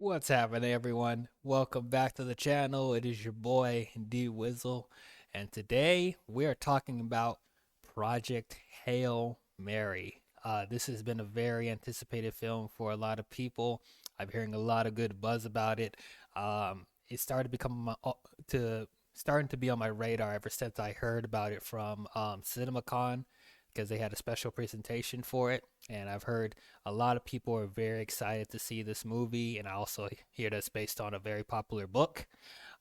What's happening, everyone? Welcome back to the channel. It is your boy D-WIZZLE, and today we are talking about Project Hail Mary. This has been a very anticipated film for a lot of people. I'm hearing a lot of good buzz about it. It started to starting to be on my radar ever since I heard about it from CinemaCon because they had a special presentation for it, and I've heard a lot of people are very excited to see this movie, and I also hear that's based on a very popular book.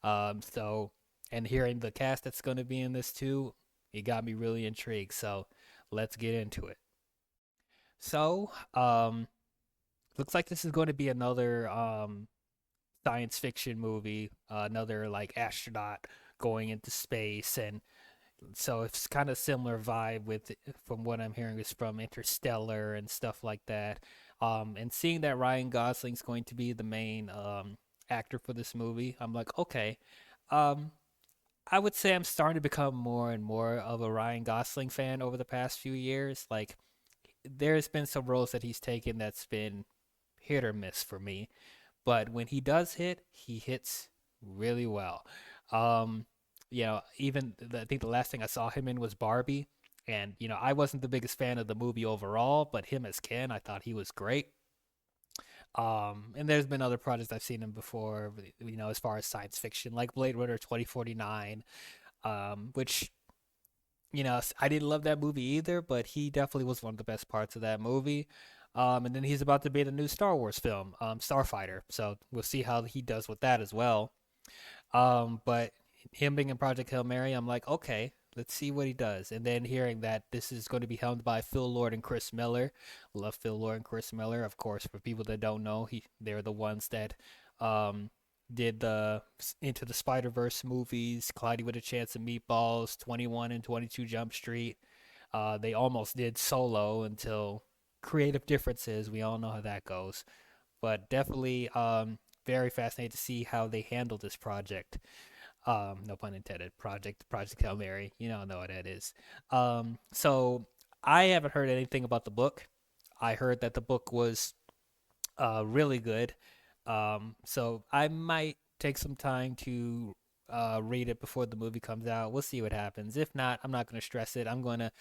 And hearing the cast that's going to be in this too, it got me really intrigued. So, let's get into it. So, looks like this is going to be another science fiction movie, another like astronaut going into space, and so it's kind of similar vibe with from what I'm hearing is from Interstellar and stuff like that. And seeing that Ryan Gosling's going to be the main actor for this movie, I'm like, okay. Um, I would say I'm starting to become more and more of a Ryan Gosling fan over the past few years. Like, there's been some roles that he's taken that's been hit or miss for me, but when he does hit, he hits really well. Um, I think the last thing I saw him in was Barbie, and I wasn't the biggest fan of the movie overall, but him as Ken, I thought he was great. And there's been other projects I've seen him before, as far as science fiction, like Blade Runner 2049, which I didn't love that movie either, but he definitely was one of the best parts of that movie. And then he's about to be in the new Star Wars film, Starfighter. So we'll see how he does with that as well. But him being in Project Hail Mary, I'm like, okay, let's see what he does. And then hearing that this is going to be helmed by Phil Lord and Chris Miller. Love Phil Lord and Chris Miller. Of course, for people that don't know, they're the ones that um, did the Into the Spider Verse movies, Cloudy with a Chance of Meatballs, 21 and 22 Jump Street. They almost did Solo until creative differences. We all know how that goes. But definitely very fascinated to see how they handle this project. No pun intended. Project Hail Mary. You don't know what that is. So I haven't heard anything about the book. I heard that the book was really good. So I might take some time to read it before the movie comes out. We'll see what happens. If not, I'm not going to stress it. I'm going to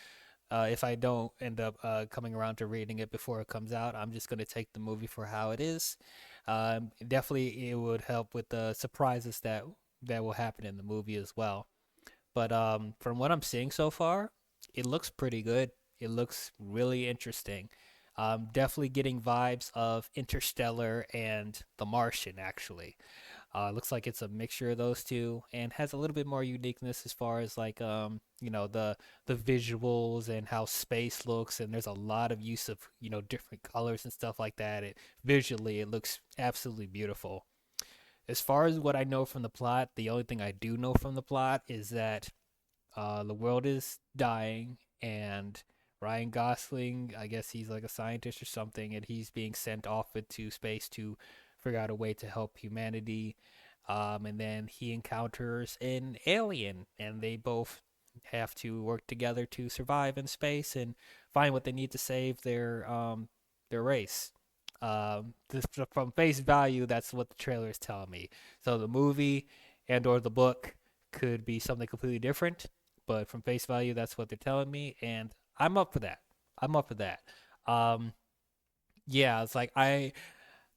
if I don't end up coming around to reading it before it comes out, I'm just going to take the movie for how it is. Definitely, it would help with the surprises that will happen in the movie as well. But from what I'm seeing so far, it looks pretty good. It looks really interesting. Definitely getting vibes of Interstellar and The Martian, actually. Looks like it's a mixture of those two, and has a little bit more uniqueness as far as like the visuals and how space looks, and there's a lot of use of different colors and stuff like that. Visually it looks absolutely beautiful. As far as what I know from the plot, the only thing I do know from the plot is that the world is dying, and Ryan Gosling, I guess he's like a scientist or something, and he's being sent off into space to figure out a way to help humanity. And then he encounters an alien, and they both have to work together to survive in space and find what they need to save their race. From face value, that's what the trailer is telling me. So the movie and/or the book could be something completely different, but from face value, that's what they're telling me, and I'm up for that. I'm up for that. Um, yeah, it's like I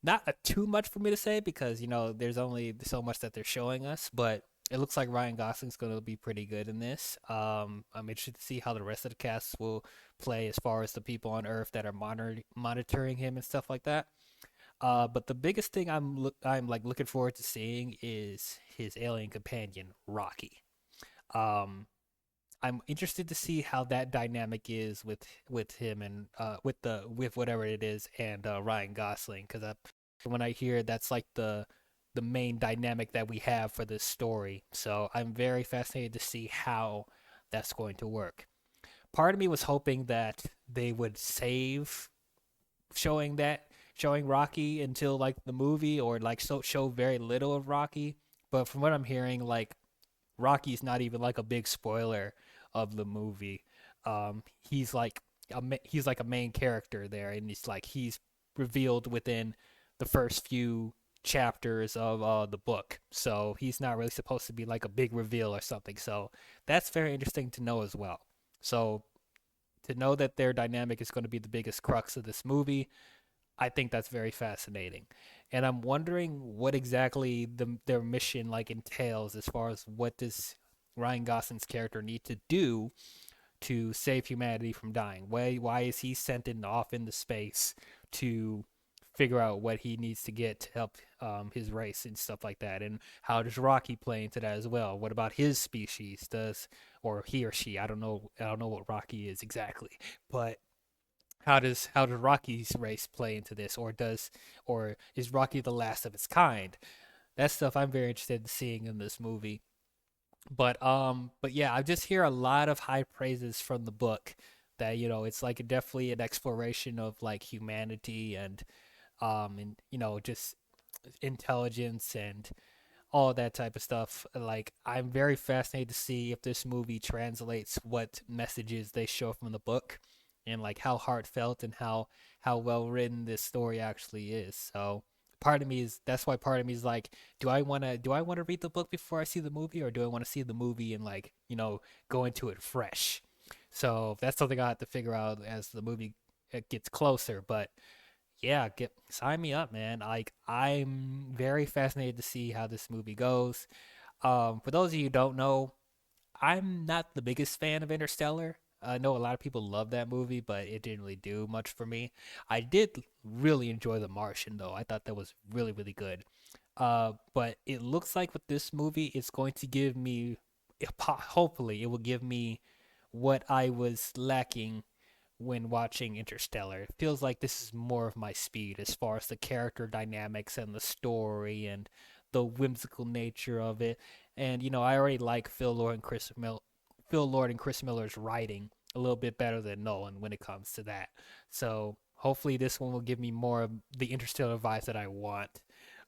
not too much for me to say because there's only so much that they're showing us, but it looks like Ryan Gosling's going to be pretty good in this. I'm interested to see how the rest of the cast will play as far as the people on Earth that are monitoring him and stuff like that. But the biggest thing I'm like looking forward to seeing is his alien companion Rocky. Um, I'm interested to see how that dynamic is with him and with whatever it is and Ryan Gosling because when I hear that's like the main dynamic that we have for this story. So I'm very fascinated to see how that's going to work. Part of me was hoping that they would save showing Rocky until like the movie or like show very little of Rocky. But from what I'm hearing, like Rocky's not even like a big spoiler of the movie. He's like a main character there, and he's revealed within the first few chapters of the book. So he's not really supposed to be like a big reveal or something. So that's very interesting to know as well. So to know that their dynamic is going to be the biggest crux of this movie, I think that's very fascinating. And I'm wondering what exactly their mission like entails as far as what does Ryan Gosling's character need to do to save humanity from dying? Why is he sent in off into space to figure out what he needs to get to help his race and stuff like that? And how does Rocky play into that as well? What about his species? Does or he or she? I don't know. I don't know what Rocky is exactly, but how does Rocky's race play into this, or is Rocky the last of its kind? That's stuff I'm very interested in seeing in this movie. But yeah, I just hear a lot of high praises from the book that it's like definitely an exploration of like humanity and just intelligence and all that type of stuff. Like I'm very fascinated to see if this movie translates what messages they show from the book and like how heartfelt and how well written this story actually is. So part of me is that's why part of me is like, do I want to read the book before I see the movie, or do I want to see the movie and like go into it fresh? So that's something I have to figure out as the movie gets closer. But yeah, get sign me up, man. Like I'm very fascinated to see how this movie goes. For those of you who don't know, I'm not the biggest fan of Interstellar. I know a lot of people love that movie, but it didn't really do much for me. I did really enjoy The Martian, though. I thought that was really, really good. But it looks like with this movie, it's going to give me, hopefully, it will give me what I was lacking when watching Interstellar. It feels like this is more of my speed as far as the character dynamics and the story and the whimsical nature of it. And I already like Phil Lord and Chris Miller's writing a little bit better than Nolan when it comes to that. So hopefully this one will give me more of the Interstellar vibes that I want.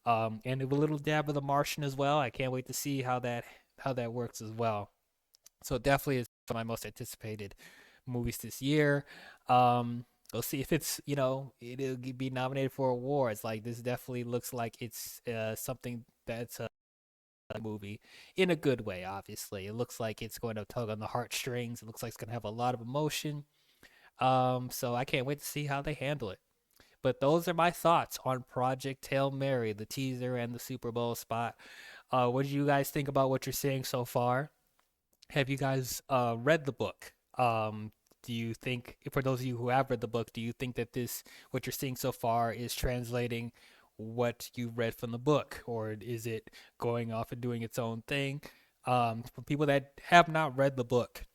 And a little dab of The Martian as well. I can't wait to see how that works as well. So definitely is one of my most anticipated movies this year. We'll see if it'll be nominated for awards. Like this definitely looks like it's something that's a movie in a good way. Obviously, it looks like it's going to tug on the heartstrings. It looks like it's going to have a lot of emotion. So I can't wait to see how they handle it. But those are my thoughts on Project Hail Mary, the teaser and the Super Bowl spot. What do you guys think about what you're seeing so far? Have you guys read the book? Do you think, for those of you who have read the book, do you think that what you're seeing so far, is translating what you read from the book, or is it going off and doing its own thing? For people that have not read the book,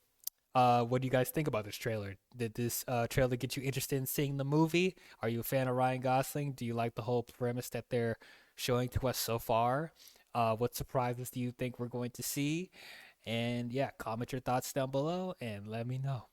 what do you guys think about this trailer? Did this trailer get you interested in seeing the movie? Are you a fan of Ryan Gosling? Do you like the whole premise that they're showing to us so far? What surprises do you think we're going to see? And yeah, comment your thoughts down below and let me know.